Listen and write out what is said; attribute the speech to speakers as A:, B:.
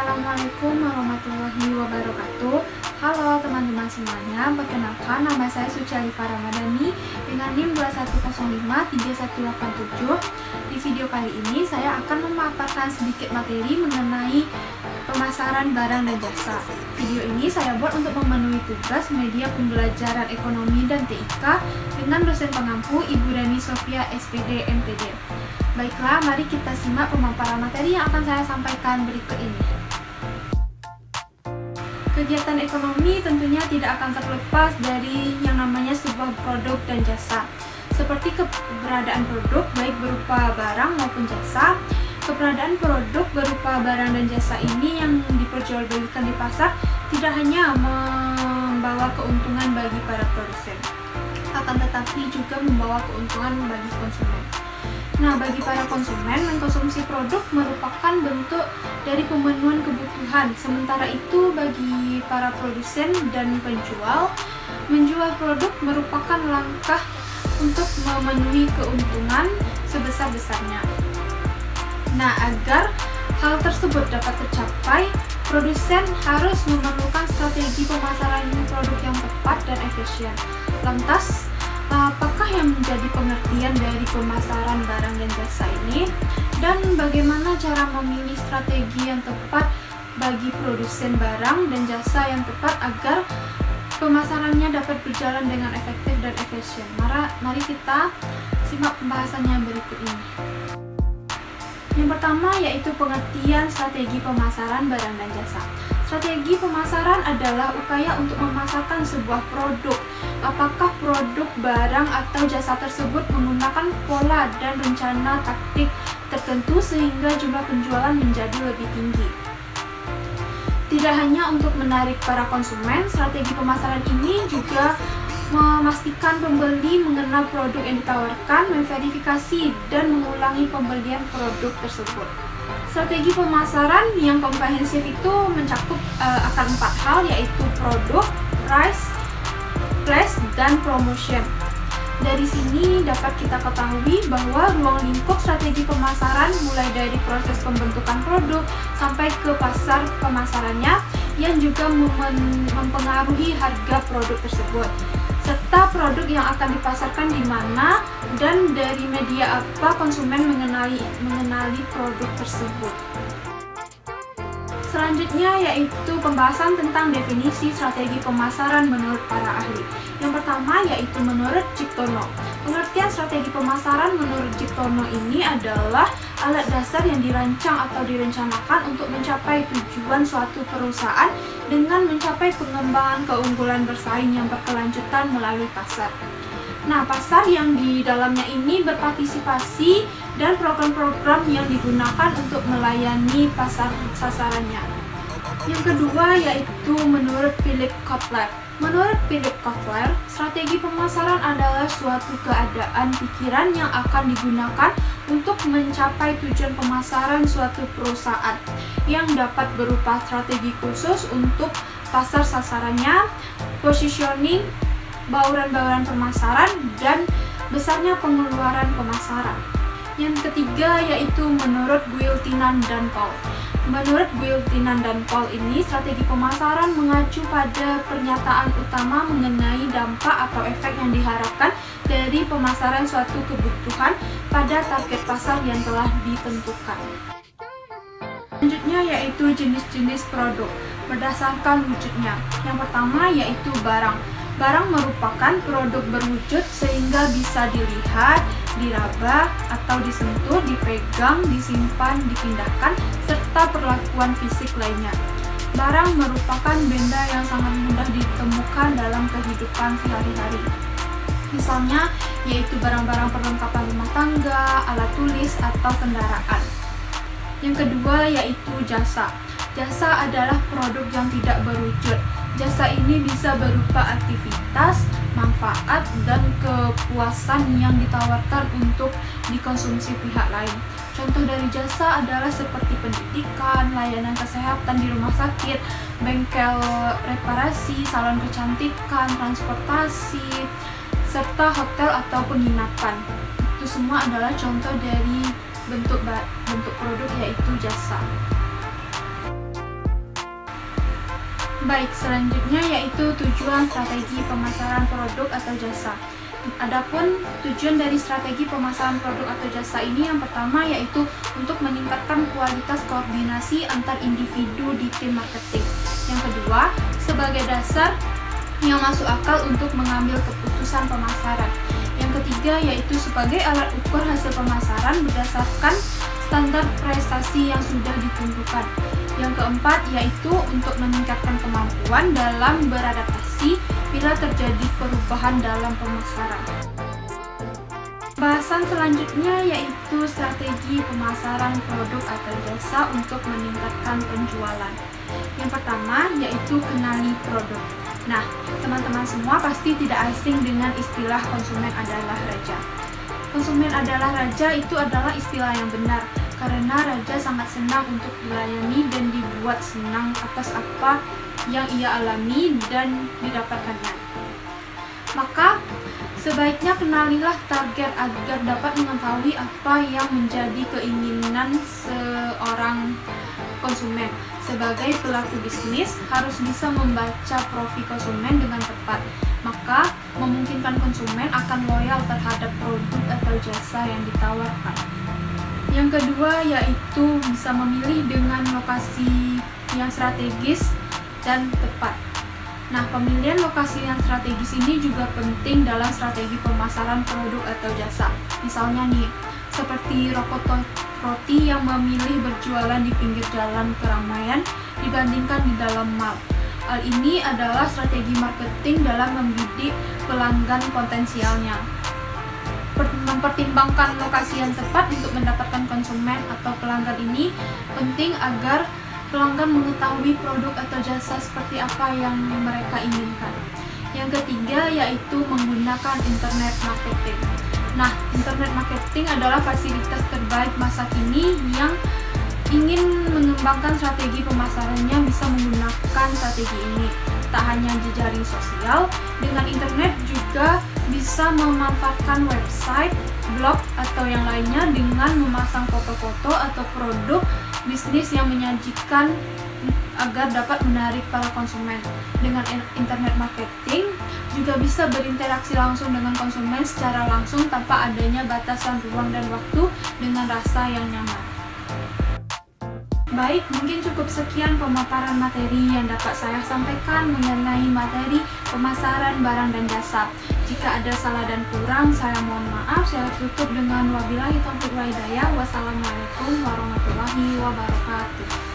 A: Assalamualaikum warahmatullahi wabarakatuh. Halo teman-teman semuanya, perkenalkan nama saya Suci Alifa Ramadhani dengan NIM 21053187. Di video kali ini saya akan memaparkan sedikit materi mengenai pemasaran barang dan jasa. Video ini saya buat untuk memenuhi tugas media pembelajaran ekonomi dan TIK dengan dosen pengampu Ibu Reni Sofia SPD MPD. Baiklah, mari kita simak pemaparan materi yang akan saya sampaikan berikut ini. Kegiatan ekonomi tentunya tidak akan terlepas dari yang namanya sebuah produk dan jasa. Seperti keberadaan produk baik berupa barang maupun jasa. Keberadaan produk berupa barang dan jasa ini yang diperjualbelikan di pasar tidak hanya membawa keuntungan bagi para produsen, akan tetapi juga membawa keuntungan bagi konsumen. Nah, bagi para konsumen, mengkonsumsi produk merupakan bentuk dari pemenuhan kebutuhan. Sementara itu, bagi para produsen dan penjual, menjual produk merupakan langkah untuk memenuhi keuntungan sebesar-besarnya. Nah, agar hal tersebut dapat tercapai, produsen harus memerlukan strategi pemasaran produk yang tepat dan efisien. Lantas, apakah yang menjadi pengertian dari pemasaran barang dan jasa ini, dan bagaimana cara memilih strategi yang tepat bagi produsen barang dan jasa yang tepat agar pemasarannya dapat berjalan dengan efektif dan efisien? Mari kita simak pembahasannya berikut ini. Yang pertama yaitu pengertian strategi pemasaran barang dan jasa. Strategi pemasaran adalah upaya untuk memasarkan sebuah produk. Apakah produk, barang, atau jasa tersebut menggunakan pola dan rencana taktik tertentu sehingga jumlah penjualan menjadi lebih tinggi. Tidak hanya untuk menarik para konsumen, strategi pemasaran ini juga memastikan pembeli mengenal produk yang ditawarkan, memverifikasi, dan mengulangi pembelian produk tersebut. Strategi pemasaran yang komprehensif itu mencakup akan 4 hal, yaitu produk, price, place, dan promotion. Dari sini dapat kita ketahui bahwa ruang lingkup strategi pemasaran mulai dari proses pembentukan produk sampai ke pasar pemasarannya yang juga mempengaruhi harga produk tersebut, serta produk yang akan dipasarkan di mana dan dari media apa konsumen mengenali produk tersebut. Selanjutnya yaitu pembahasan tentang definisi strategi pemasaran menurut para ahli. Yang pertama yaitu menurut Ciptono. Pengertian strategi pemasaran menurut Ciptono ini adalah alat dasar yang dirancang atau direncanakan untuk mencapai tujuan suatu perusahaan dengan mencapai pengembangan keunggulan bersaing yang berkelanjutan melalui pasar. Nah, pasar yang di dalamnya ini berpartisipasi dan program-program yang digunakan untuk melayani pasar sasarannya. Yang kedua yaitu menurut Philip Kotler. Menurut Philip Kotler, strategi pemasaran adalah suatu keadaan pikiran yang akan digunakan untuk mencapai tujuan pemasaran suatu perusahaan yang dapat berupa strategi khusus untuk pasar sasarannya, positioning, bauran-bauran pemasaran, dan besarnya pengeluaran pemasaran. Yang ketiga yaitu menurut Guiltinan dan Paul. Menurut Guiltinan dan Paul ini, strategi pemasaran mengacu pada pernyataan utama mengenai dampak atau efek yang diharapkan dari pemasaran suatu kebutuhan pada target pasar yang telah ditentukan. Selanjutnya yaitu jenis-jenis produk berdasarkan wujudnya. Yang pertama yaitu barang. Barang merupakan produk berwujud sehingga bisa dilihat, diraba, atau disentuh, dipegang, disimpan, dipindahkan, serta perlakuan fisik lainnya. Barang merupakan benda yang sangat mudah ditemukan dalam kehidupan sehari-hari. Misalnya, yaitu barang-barang perlengkapan rumah tangga, alat tulis, atau kendaraan. Yang kedua yaitu jasa. Jasa adalah produk yang tidak berwujud. Jasa ini bisa berupa aktivitas, manfaat, dan kepuasan yang ditawarkan untuk dikonsumsi pihak lain. Contoh dari jasa adalah seperti pendidikan, layanan kesehatan di rumah sakit, bengkel reparasi, salon kecantikan, transportasi, serta hotel atau penginapan. Itu semua adalah contoh dari bentuk produk yaitu jasa. Baik, selanjutnya yaitu tujuan strategi pemasaran produk atau jasa. Adapun tujuan dari strategi pemasaran produk atau jasa ini yang pertama yaitu untuk meningkatkan kualitas koordinasi antar individu di tim marketing. Yang kedua, sebagai dasar yang masuk akal untuk mengambil keputusan pemasaran. Yang ketiga yaitu sebagai alat ukur hasil pemasaran berdasarkan standar prestasi yang sudah ditentukan. Yang keempat yaitu untuk meningkatkan kemampuan dalam beradaptasi bila terjadi perubahan dalam pemasaran. Bahasan selanjutnya yaitu strategi pemasaran produk atau jasa untuk meningkatkan penjualan. Yang pertama yaitu kenali produk. Nah, teman-teman semua pasti tidak asing dengan istilah konsumen adalah raja. Konsumen adalah raja itu adalah istilah yang benar, karena raja sangat senang untuk dilayani dan dibuat senang atas apa yang ia alami dan didapatkannya. Maka, sebaiknya kenalilah target agar dapat mengetahui apa yang menjadi keinginan seorang konsumen. Sebagai pelaku bisnis, harus bisa membaca profil konsumen dengan tepat. Maka, memungkinkan konsumen akan loyal terhadap produk atau jasa yang ditawarkan. Yang kedua yaitu bisa memilih dengan lokasi yang strategis dan tepat. Nah, pemilihan lokasi yang strategis ini juga penting dalam strategi pemasaran produk atau jasa. Misalnya nih, seperti roti yang memilih berjualan di pinggir jalan keramaian dibandingkan di dalam mall. Hal ini adalah strategi marketing dalam membidik pelanggan potensialnya. Mempertimbangkan lokasi yang tepat untuk mendapatkan konsumen atau pelanggan ini penting agar pelanggan mengetahui produk atau jasa seperti apa yang mereka inginkan. Yang ketiga yaitu menggunakan internet marketing. Nah, internet marketing adalah fasilitas terbaik masa kini yang ingin mengembangkan strategi pemasarannya bisa menggunakan strategi ini. Tak hanya jejaring sosial, dengan internet juga bisa memanfaatkan website, blog, atau yang lainnya dengan memasang foto-foto atau produk bisnis yang menyajikan agar dapat menarik para konsumen. Dengan internet marketing juga bisa berinteraksi langsung dengan konsumen secara langsung tanpa adanya batasan ruang dan waktu dengan rasa yang nyaman. Baik, mungkin cukup sekian pemaparan materi yang dapat saya sampaikan mengenai materi pemasaran barang dan jasa. Jika ada salah dan kurang, saya mohon maaf. Saya tutup dengan wabillahi taufiq wal hidayah. Wassalamualaikum warahmatullahi wabarakatuh.